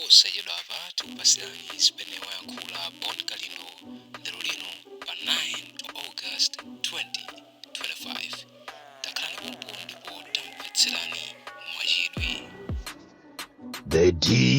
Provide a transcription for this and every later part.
Osayidwa abantu basirani sipenewa yankula bonka lino lero lino pa 9 August 2025 takhala kumpo ndipo tampatsilani mwachidwi. The DC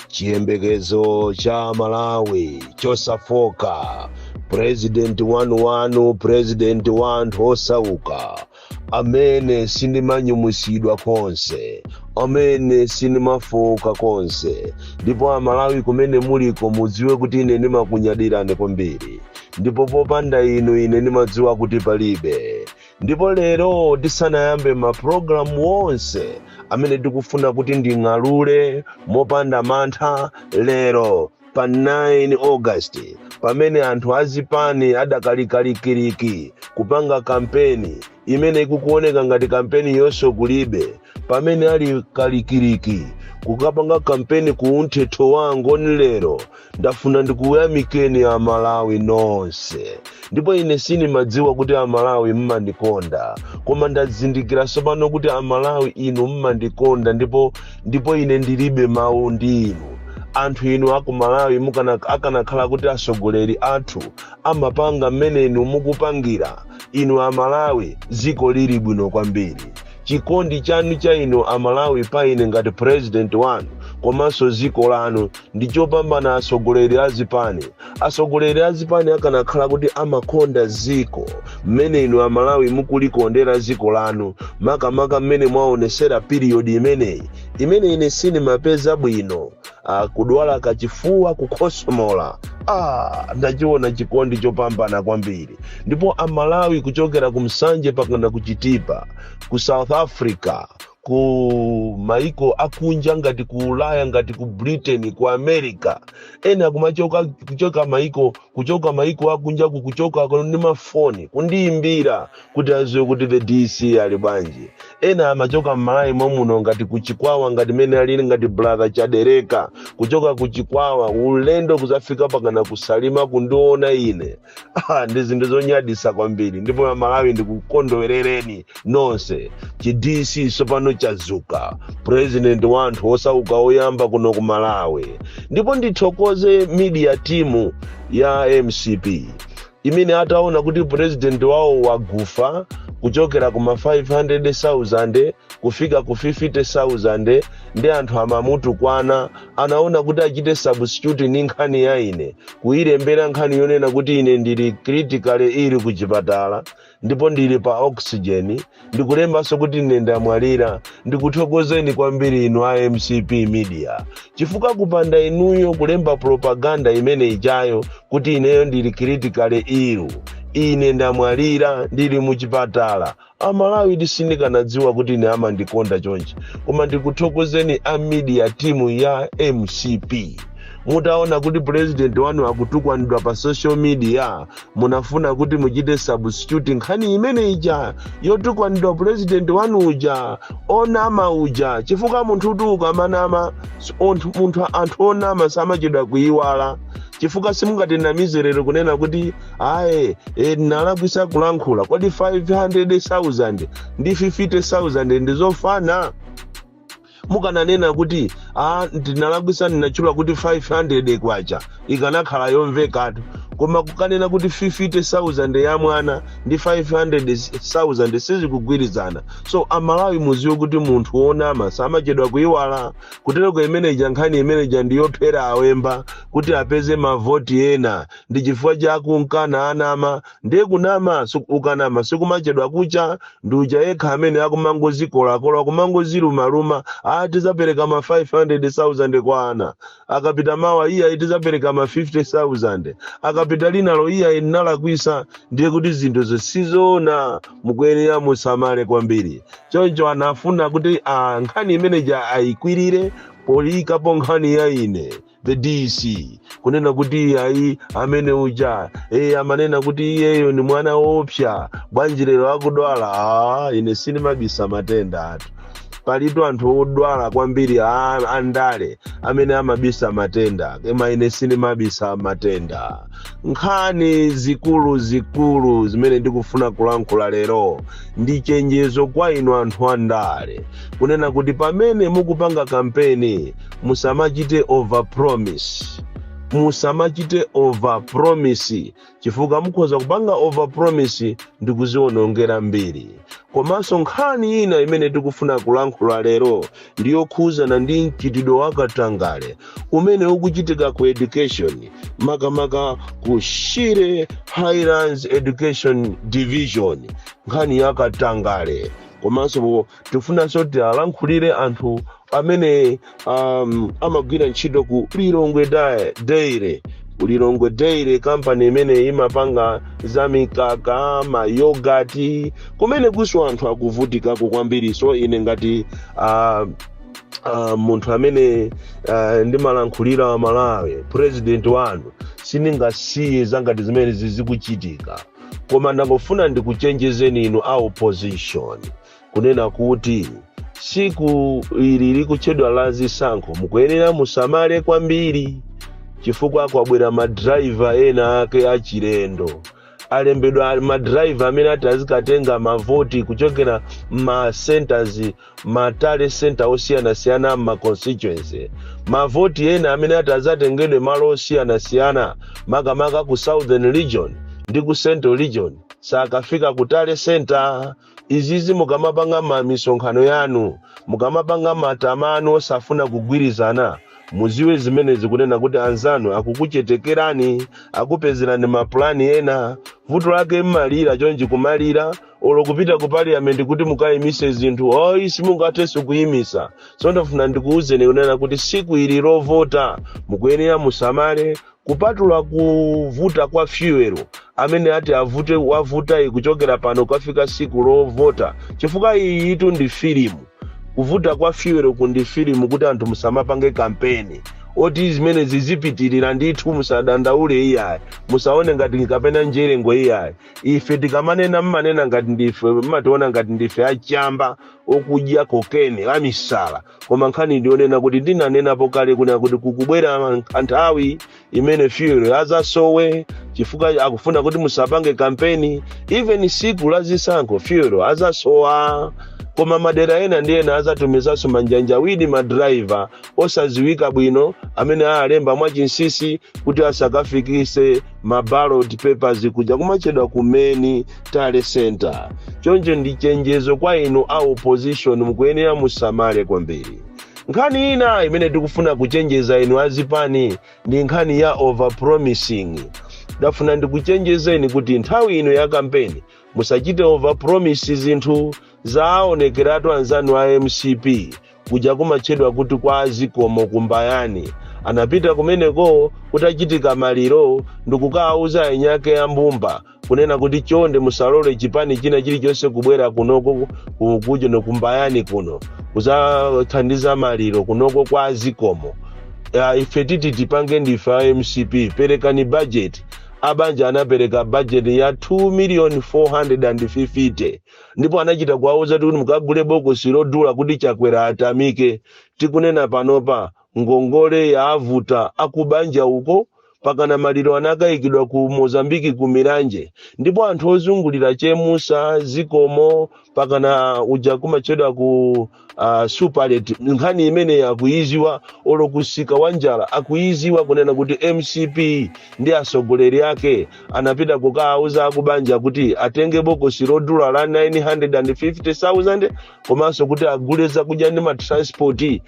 chiyembekezo cha Malawi chosafoka. President wanu president wanthu osauka amene sindimanyumusidwa konse, amene sindimafoka konse, ndipo Amalawi kumene muliko mudziwe kuti ine ndimakunyadirani kwambiri, ndipo popanda inu ine ndimadziwa kuti palibe. Ndipo lero tisanayambe mapulogalamu wonse amene tikufuna kuti nding'alule mopanda mantha, lero pa 9 August pamene anthu azipani adakalikiriki kupanga kampeni imene ikukuoneka ngati kampeni yonso kulibe, pamene ali kalikiriki kukapanga kampeni kuunthetho wangu lero ndafuna ndikuyamikeni Amalawi nonse. Ndipo ine sindimadziwa kuti Amalawi mmandikonda, koma ndazindikira tsopano kuti Amalawi inu mmandikonda, ndipo ine ndilibe mawu ndi inu. Anthu inu aku Malawi akanakhala kuti atsogoleri athu amapanga mmene inu mukupangira, inu Amalawi dziko lili bwino kwambiri. Chikondi chanu cha inu Amalawi pa ine ngati president wanu komanso dziko lanu ndichopambana atsogoleri azipani. Atsogoleri azipani akanakhala kuti amakonda dziko mmene inu Amalawi mukulikondera dziko lanu, makamaka mmene mwaonesera period imene ine sindimapeza bwino, kudwala kachifuwa, kukhosomola. Ndachiona chikondi chopambana kwambiri. Ndipo Amalawi kuchokera kumsanje pakana kuchitipa, ku South Africa, ku maiko akunja ngati ku Ulaya, ngati ku Britain, ku America, ena kuchoka maiko akunja kuchoka ndi mafoni kundiyimbira kuti aziwe kuti the DC ali bwanji. Ena amachoka Malawi momuno ngati kuchikwawa, ngati mene alili ngati brother Chadereka, kuchoka kuchikwawa ulendo kuzafika pakana kusalima kundiona ine. Ndi zinthu zonyadisa kwambiri. Ndipo Amalawi ndikukondwerereni nonse. Chi DC sopano chazuka, president wanthu osauka oyamba kuno ku Malawi. Ndipo ndithokoze media team ya MCP imene ataona kuti president wawo wagufa kuchokera kuma 500,000 kufika ku 50,000 ndi anthu amamutu kwana, anaona kuti achite substitute ni nkhani ya ine, kuyilembera nkhani yonena kuti ine ndili critically ili kuchipatala ndipo ndili pa oxygen, ndikulembanso kuti ine ndamwalira. Ndikuthokozeni kwambiri inu a MCP media, chifukwa kupanda inuyo kulemba propaganda imene ijayo kuti ineyo ndili critically ill, ine ndamwalira ndili muchipatala, Amalawi tisindikanadziwa kuti ine amandikonda chonchi. Koma ndikuthokozeni a media team ya MCP. Mutaona kuti president wanu akutukwanidwa pa social media, munafuna kuti muchite substitute nkhani imene ija yotukwanidwa president wanu uja, onama uja, chifukwa munthu utuka manama, anthu onama samachedwa kuyiwala. Chifukwa simungatinamizerero kunena kuti nalakwisa kulankhula, kodi 500,000 ndi 50,000 ndizofana? Mukananena kuti ndinalakwisa ndinachula kuti 500 kwacha, ikanakhala yomvekatu. Koma kukanena kuti 50,000 ya mwana ndi 500,000 sizikugwirizana. So Amalawi muziwe kuti munthu onama samachedwa kuyiwala. Kutereko imene ija nkhani imene ija ndiyophera awemba kuti apeze mavoti ena, ndi chifukwa chakunkana anama. Ndiye kunama ukanama sikumachedwa kucha, ndi uja yekha amene akumangozikolakola kumangozilumaluma, tizapereka ma 500,000 kwa ana. Akapita mawa iya tizapereka ma 50,000. Akapita linalo iya inalakwisa. Ndiye kuti zinthu zisizona, mukuyenera musamale kwambiri. Choncho anafuna kuti nkhani imene ja ayikwirire polikapo nkhani ya ine the DC kunena kuti amene uja amanena kuti iyeyo ni mwana wopsa, bwanji lero akudwala. Ine sindimabisa matenda atu. palitu anthu odwala kwambiri andale amene amabisa matenda, koma ine sindimabisa matenda. Nkhani zikulu zimene ndikufuna kulankhula lero ndi chenjezo kwa inu anthu andale, kunena kuti pamene mukupanga kampeni musamachite overpromise, chifukwa mukhoza kupanga overpromise ndi kuziwonongera mbiri. Komanso nkhani ina imene tikufuna kulankhula lero ndiyokhuzana ndi mchitidwe wakatangale umene ukuchitika ku education, makamaka ku Shire Highlands Education Division, nkhani yakatangale. Komanso tifunanso kuti alankhulire anthu amene amagwira ntchito ku Lilongwe Dairy company imene imapanga za mikaka, mayogati, kumene kuso anthu akuvutikako kwambiri. So ine ngati munthu amene ndimalankhulira Malawi, president wanu, sindingasiye zangati zimene zizikuchitika, koma ndangofuna ndikuchenjezeni inu a opposition kunena kuti siku ili likutchedwa la zisankho mukuyenera musamale kwambiri, chifukwa kwabwera madriver ena ake achilendo. Alembedwa madriver amene ati azikatenga mavoti kuchokera ma centers, matale center osiyanasiyana ma constituency. Mavoti ena amene ati azatengedwe malo osiyanasiyana, makamaka ku Southern Region ndi ku Central Region, sakafika ku Tale Center. Izizi mukamapanga misonkhano yanu, mukamapanga matamano osafuna kugwirizana, muziwe zimene zikunena kuti anzanu akukuchetekerani, akupezerani maplani ena, vuto lake mmalira chonji kumalira, olo kupita ku parliament kuti mukayimise zinthu, isi mungatheso kuyimisa. So ndafuna ndikuuzeni kunena kuti siku ili lovota mukuyenera musamale, kupatula kuvuta kwa fuel amene ati wavuta kuchokera pano kafika siku lovota, chifukwa iyi itu ndi filimu. Kuvuta kwa fuel kundi filimu kuti anthu musamapange kampeni oti zimene zizipitirira ndithu, musadandaule iyayi, musaone ngati kapena njerengo iyayi. Ife tikamanena mmanena ngati ndife, mmationa ngati ndife achamba okudya kokeni amisala, koma nkhani ndionena kuti ndinanenapo kale kuna kuti kukubwera nthawi imene fuel azasowe, chifukwa akufuna kuti musapange kampeni. Even siku la zisankho fuel azasowa, koma madera ena ndi ena azatumizaso manjanjawidi madriver osaziwika bwino amene alemba mwachinsisi kuti asakafikise ma ballot papers kuja kumachedwa kumeni Tale Center. Chonje ndi chenjezo kwa inu a opposition, mukuyenera musamale kwambiri. Nkhani ina imene tikufuna kuchenjeza inu azipani ndi nkhani ya overpromising. Ndafuna ndikuchenjezeni kuti nthawi ino ya kampeni musachite overpromise zinthu zaonekeratu anzanu a MCP kuja kumachedwa kuti kwa azikomo kumbayani. Anapita kumeneko kutachitika maliro ndikukauza enyake ya mbumba kunena kuti chonde musalole chipani china chilichonse kubwera kunoko kujo kumbayani kuno kuzathandiza maliro kunoko kwa azikomo. Ife titi tipange ndife a MCP, perekani budget. Abanja anapereka budget ya 2,450,000 ndipo anachita kuwauza kuti mukagule bokosi lodula kuti chakwera atamike. Tikunena panopa ngongole ya avuta akubanja uko pakana maliro anakayikidwa ku Mozambiki ku Miranje, ndipo anthu ozungulira Chemusa, Zikomo, pakana uja kumachedwa ku Superlet. Nkhani imene yakuiziwa olokusika wanjala akuiziwa kunena kuti MCP ndi asogoleri yake anapita kukauza akubanja kuti atenge bokosi lodula la 950,000 komanso kuti agule zakudya ndi matransport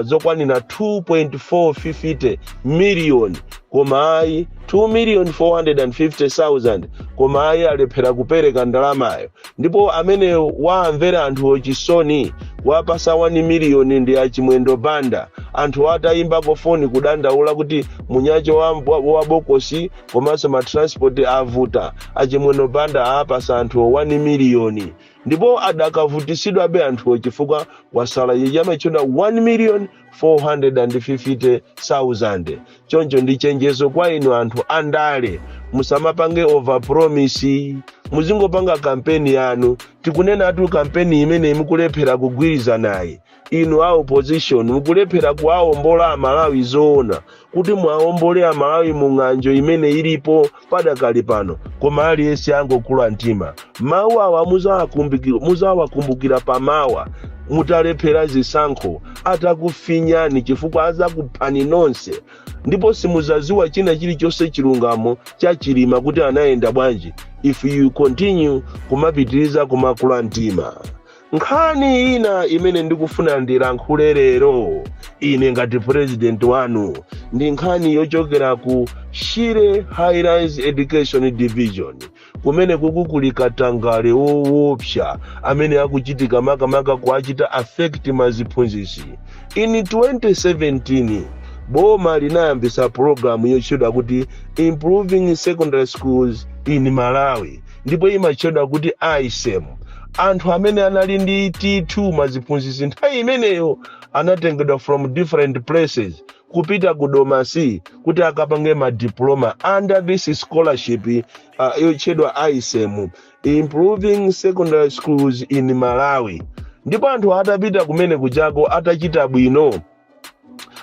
zokwanira 2.450 million. Koma ayi 2,450,000 koma ayi alephera kupereka ndalamayo. Ndipo amene waamvera anthu ochisoni wapasa 1 million ndi achimwendo banda, anthu atayimba foni kudandaula kuti munyacho wa bokosi komanso matransport avuta, achimwendo banda apasa anthu 1 million. Ndipo adakavutisidwa be anthu chifukwa wasala yamachona 1,450,000. Choncho ndi chenjezo kwa inu anthu andale, musamapange overpromise, muzingopanga kampeni yanu tikunena atu kampeni imene mukulephera kugwiriza naye inu a opposition mukulephera kuwaombola amalawi zoona kuti mwaombole amalawi mu ng'anjo imene ilipo padakali pano koma aliyense angokula mtima mawu awa muzawakumbukira pamawa mutalephera zisankho atakufinyani chifukwa azakuphani nonse ndipo simuzaziwa china chilichonse chilungamo chachilima kuti anayenda bwanji if you continue kumapitiriza kumakula mtima. Nkhani ina imene ndikufuna ndilankhule lero ine ngati president wanu ndi nkhani yochokera ku Shire Highlands Education Division kumene kuli katangale woopsa amene akuchitika makamaka kuachita affect maziphunzitsi. In 2017 boma linayambisa programu yochedwa kuti Improving Secondary Schools in Malawi ndipo imachedwa kuti ISEM. Anthu amene anali ndi T2 maziphunzitsi nthawi imeneyo anatengedwa from different places kupita ku Domasi kuti akapange madiploma under this scholarship yochedwa ISEM, Improving Secondary Schools in Malawi. Ndipo anthu atapita kumene kuchako atachita bwino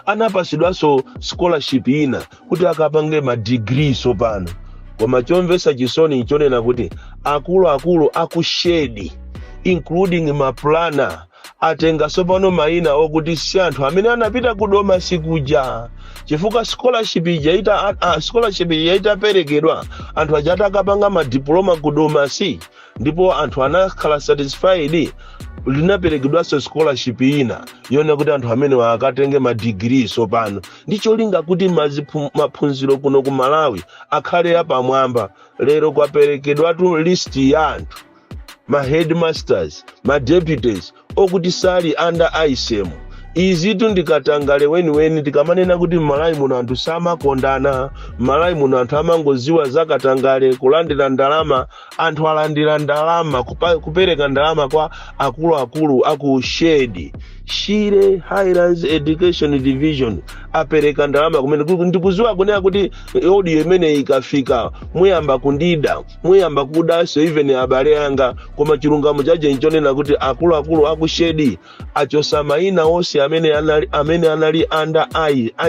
anapasidwanso scholarship ina kuti akapange madegree sopano. Koma chomvesa chisoni nchonena kuti akulu akushedi including maplana atenga sopano maina okuti si anthu amene anapita ku Domasi kuja chifukwa scholarship yaita perekedwa anthu achata akapanga madiploma ku Domasi ndipo anthu anakhala satisfied linaperekedwanso scholarship ina yona kuti anthu amene akatenge madegree sopano ndicho linga kuti maphunziro kuno ku Malawi akhale apamwamba. Lero kwaperekedwatu list ya anthu ma headmasters ma deputies okuti sali under ISEM. Izi ndikatangale weni tikamanena kuti Malawi muno anthu samakondana, Malawi muno anthu amangoziwa zakatangale kulandira ndalama, anthu alandira ndalama kupereka ndalama kwa akulu aku Shire Highlands Education Division apereka ndalama kumene ndikuziwa kunena kuti audio imene ikafika muyamba kundida muyamba kudaso even abale anga koma chilungamo chaje nchonena kuti akulu aku Shedi achosa maina onse amene anali under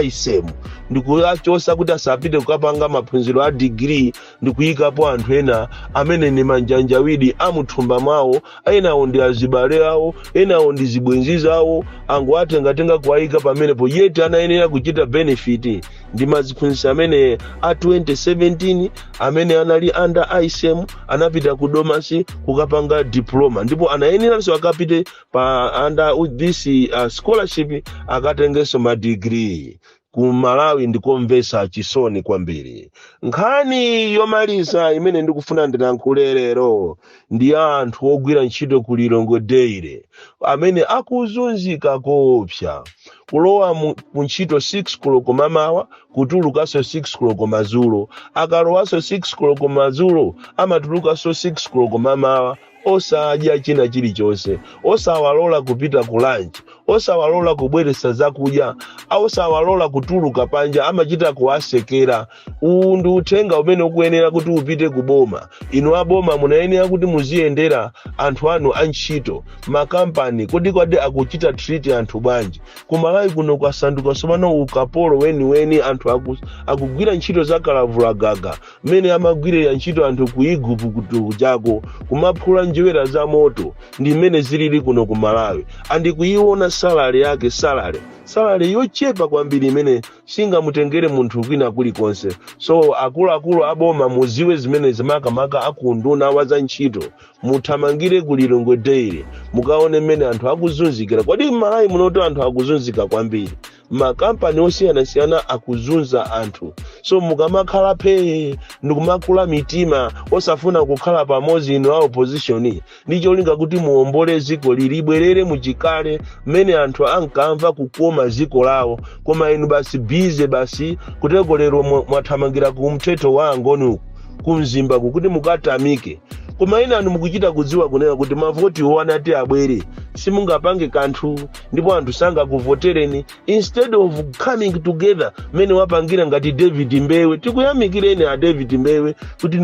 ISEM ndikuachosa kuti asapite kukapanga maphunziro a degree ndikuyikapo anthu ena amene ni manjanjawidi amuthumba mwawo enawo ndi azibale awo enawo ndi zibwenzi zawo angu atenga kuwayika pamenepo yeti anayenera kuchita benefit ndi maziphunzitsi amene a 2017 amene anali under ISEM anapita ku Domasi kukapanga diploma ndipo anayeneranso akapite pa under this scholarship akatengeso ma degree. Ku Malawi ndikomvesa chisoni kwambiri. Nkhani yomaliza imene ndikufuna ndilankhule lero ndi anthu ogwira ntchito ku Lilongwe Dairy amene akuzunzika koopsa kulowa mu ntchito 6 koloko mamawa kutulukaso 6 koloko madzulo akalowaso 6 koloko madzulo amatulukaso 6 koloko mamawa osadya china chilichonse osawalola kupita ku lunch osawalola kubweresa zakudya osawalola kutuluka panja amachita kuwasekera. Uwu ndi uthenga umene ukuyenera kuti upite ku boma. Inu aboma munayenera kuti muziyendera anthu anu antchito makampani kodi akuchita treat anthu bwanji. Ku Malawi kuno kwasanduka sopano ukapolo weni anthu akugwira ntchito zakalavulagaga mmene amagwirira ntchito anthu ku Igupu kuchako kumaphula njewera za moto ndi mmene zilili kuno ku Malawi. Andikuiona salary yake salary yochepa kwambiri imene singamutengere munthu kwina kulikonse. So akulu aboma muziwe zimene zimakamaka akunduna wa za ntchito muthamangire ku Lilongwe Dairy mukaone mmene anthu akuzunzikira. Kodi Malawi munoto anthu akuzunzika kwambiri makampani osiyanasiyana akuzunza anthu. So mukamakhala phe ndikumakula mitima osafuna kukhala pamodzi inu a opposition ndicho linga kuti muombole ziko libwerere muchikale mmene anthu ankamva kukoma ziko lawo koma inu basi bize basi kutegolero mwathamangira ku mthetho wa angoni kumzimba kuti mukatamike. Koma ina anu mukuchita kudziwa kunena kuti mavoti anati abwere simungapange kanthu ndipo anthu sangakuvotereni. Instead of coming together mene wapangira ngati David Mbewe, tikuyamikireni a David Mbewe kuti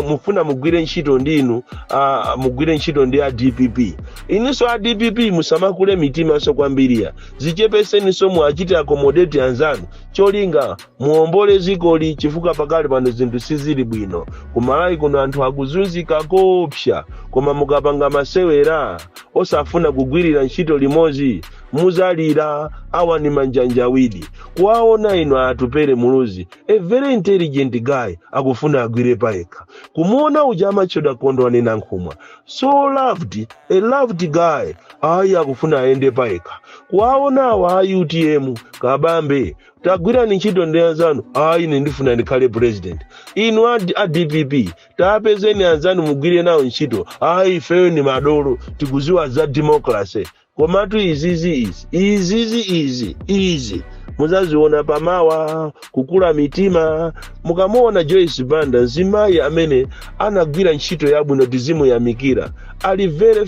mufuna mugwire ntchito ndinu, mugwire ntchito ndi a DPP. Ininso a DPP musamakule mitima so kwambiriya, zichepeseniso muachite accommodate anzanu, cholinga muombole zikoli chifukwa pakali pano zinthu sizili bwino. Kumalawi kuno anthu akuzunzika kopsa, koma mukapanga masewera osafuna kugwirira ntchito limodzi muzalira. Awa ni manjanjawidi kuwaona ino atupere muluzi, a very intelligent guy akufuna agwire paeka. Kumuona uja amachoda kondo anena nkhumwa, so loved, a loved guy ayi akufuna aende paeka. Kuwaona awa UTM kabambe tagwira ni ntchito ndi anzanu, ayi ndifuna ndikhale president. Inu a DPP tapezeni anzanu mugwire nawo ntchito, ayi ifeyo ni madolo tikuziwa za democracy. Komatu izi muzaziona pamawa kukula mitima. Mukamuona Joyce Banda nzimayi amene anagwira ntchito yabwino tizimuyamikira, ali very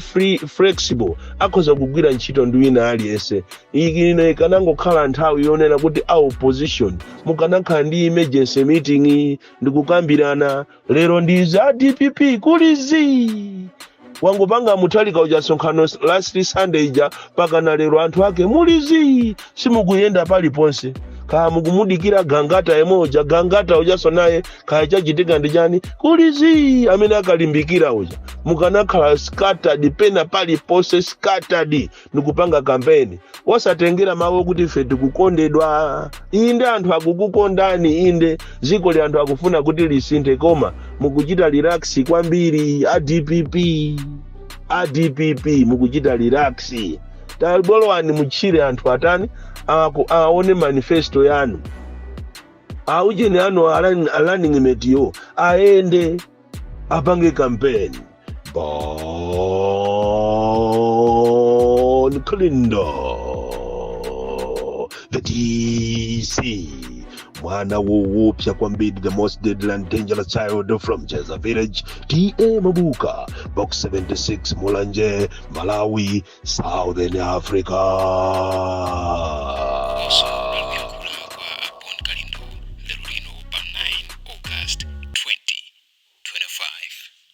flexible, akhoza kugwira ntchito ndi wina aliyense. Ino ikanangokhala nthawi yonena kuti a opposition mukanakhala ndi emergency meeting ndikukambirana. Lero ndi za DPP kulizi wangopanga mutalika uja sonkhano last Sunday ija paka na lero anthu ake mulizi simukuyenda paliponse. Kaya mukumudikira Gangata emoja, Gangata ujaso naye kaya chachitika ndi chani kulizi amene akalimbikira uja. Mukanakhala scattered pena paliponse scattered nikupanga kampeni. Osatengera mawu kuti ife tikukondedwa. Inde anthu akukukondani, inde ziko li anthu akufuna kuti lisinthe, koma mukuchita relax kwambiri. A DPP mukuchita relax. Tabolowani muchire anthu atani aone manifesto yanu, aujeni anu running mate yo aende apange campaign. Bon Klindo the DC mwana woupya kwambiri, the most deadly and dangerous child from Cheza Village, T.A. Mabuka, box 76, Mulanje, Malawi, Southern Africa. August 2025.